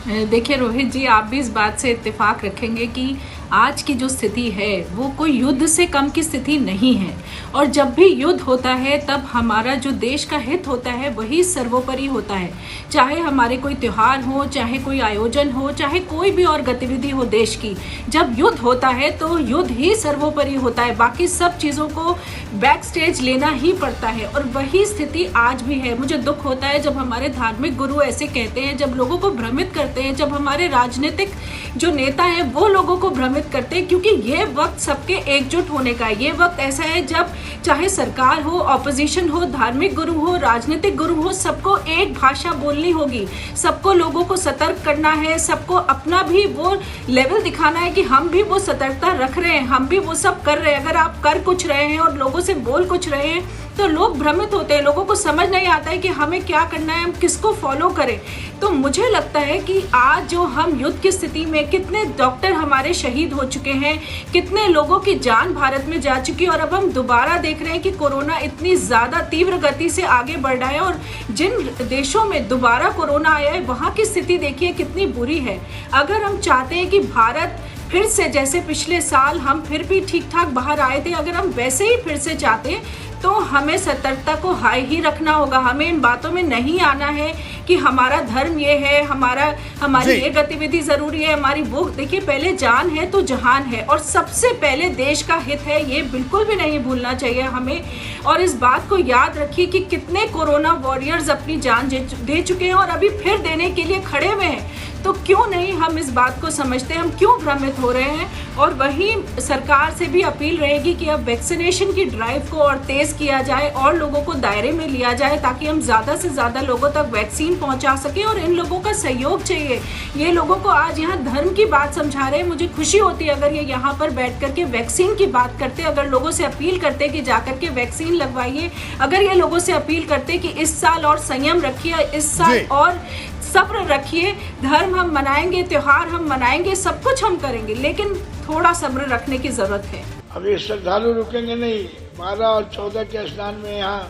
देखिए रोहित जी, आप भी इस बात से इत्तेफाक रखेंगे कि आज की जो स्थिति है वो कोई युद्ध से कम की स्थिति नहीं है। और जब भी युद्ध होता है तब हमारा जो देश का हित होता है वही सर्वोपरि होता है। चाहे हमारे कोई त्यौहार हो, चाहे कोई आयोजन हो, चाहे कोई भी और गतिविधि हो देश की, जब युद्ध होता है तो युद्ध ही सर्वोपरि होता है। बाकी सब चीज़ों को बैक स्टेज लेना ही पड़ता है और वही स्थिति आज भी है। मुझे दुख होता है जब हमारे धार्मिक गुरु ऐसे कहते हैं, जब लोगों को भ्रमित करते हैं, जब हमारे राजनीतिक जो नेता हैं वो लोगों को भ्रमित करते हैं, क्योंकि ये वक्त सबके एकजुट होने का है। ये वक्त ऐसा है जब चाहे सरकार हो, ऑपोजिशन हो, धार्मिक गुरु हो, राजनीतिक गुरु हो, सबको एक भाषा बोलनी होगी। सबको लोगों को सतर्क करना है, सबको अपना भी वो लेवल दिखाना है कि हम भी वो सतर्कता रख रहे हैं, हम भी वो सब कर रहे हैं। अगर आप कर कुछ रहे हैं और लोगों से बोल कुछ रहे हैं तो लोग भ्रमित होते हैं, लोगों को समझ नहीं आता है कि हमें क्या करना है, हम किसको फॉलो करें। तो मुझे लगता है कि आज जो हम युद्ध की स्थिति में, कितने डॉक्टर हमारे शहीद हो चुके हैं, कितने लोगों की जान भारत में जा चुकी है, और अब हम दोबारा देख रहे हैं कि कोरोना इतनी ज़्यादा तीव्र गति से आगे बढ़ रहा है। और जिन देशों में दोबारा कोरोना आया है वहाँ की स्थिति देखिए कितनी बुरी है। अगर हम चाहते हैं कि भारत फिर से, जैसे पिछले साल हम फिर भी ठीक ठाक बाहर आए थे, अगर हम वैसे ही फिर से चाहते हैं तो हमें सतर्कता को हाई ही रखना होगा। हमें इन बातों में नहीं आना है कि हमारा धर्म ये है, हमारी ये गतिविधि जरूरी है, हमारी वो। देखिए, पहले जान है तो जहान है, और सबसे पहले देश का हित है, ये बिल्कुल भी नहीं भूलना चाहिए हमें। और इस बात को याद रखिए कि कितने कोरोना वॉरियर्स अपनी जान दे चुके हैं और अभी फिर देने के लिए खड़े हुए हैं। तो क्यों नहीं हम इस बात को समझते, हम क्यों भ्रमित हो रहे हैं। और वही सरकार से भी अपील रहेगी कि अब वैक्सीनेशन की ड्राइव को और तेज किया जाए और लोगों को दायरे में लिया जाए, ताकि हम ज़्यादा से ज़्यादा लोगों तक वैक्सीन पहुंचा सकें। और इन लोगों का सहयोग चाहिए। ये लोगों को आज यहाँ धर्म की बात समझा रहे हैं, मुझे खुशी होती है अगर ये यहाँ पर बैठ करके वैक्सीन की बात करते, अगर लोगों से अपील करते कि जाकर के वैक्सीन लगवाइए, अगर ये लोगों से अपील करते कि इस साल और संयम रखिए, इस साल और सब्र रखिए, धर्म हम मनाएंगे, त्योहार हम मनाएंगे, सब कुछ हम करेंगे, लेकिन थोड़ा सब्र रखने की जरूरत है। अभी श्रद्धालु रुकेंगे नहीं। 12 और 14 के स्नान में यहाँ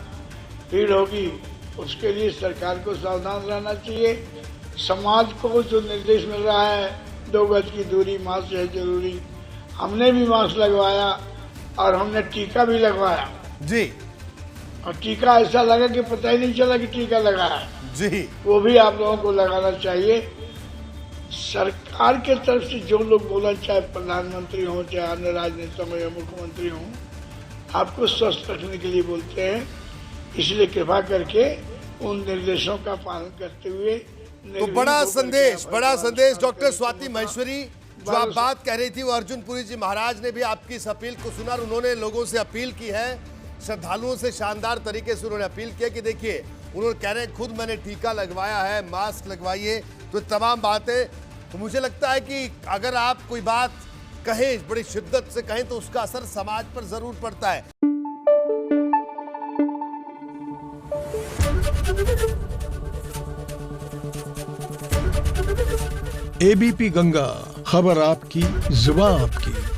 भीड़ होगी, उसके लिए सरकार को सावधान रहना चाहिए। समाज को जो निर्देश मिल रहा है 2 गज की दूरी, मास्क है जरूरी, हमने भी मास्क लगवाया और हमने टीका भी लगवाया जी। और टीका ऐसा लगा कि पता ही नहीं चला कि टीका लगाया जी। वो भी आप लोगों को लगाना चाहिए। सरकार के तरफ से जो लोग बोला, चाहे प्रधानमंत्री हो, चाहे अन्य राजनेता हो या मुख्यमंत्री हो, आपको स्वस्थ रखने के लिए बोलते हैं। इसलिए कृपा करके उन निर्देशों का पालन करते हुए। तो बड़ा संदेश डॉक्टर स्वाति महेश्वरी, जो आप बात कह रही थी वो अर्जुन पुरी जी महाराज ने भी आपकी इस अपील को सुना। उन्होंने लोगों से अपील की है, श्रद्धालुओं से शानदार तरीके से उन्होंने अपील किया कि देखिए, उन्होंने कह रहे हैं खुद मैंने टीका लगवाया है, मास्क लगवाइए, तो तमाम बातें। तो मुझे लगता है कि अगर आप कोई बात कहें, बड़ी शिद्दत से कहें, तो उसका असर समाज पर जरूर पड़ता है। एबीपी गंगा, खबर आपकी, जुबान आपकी।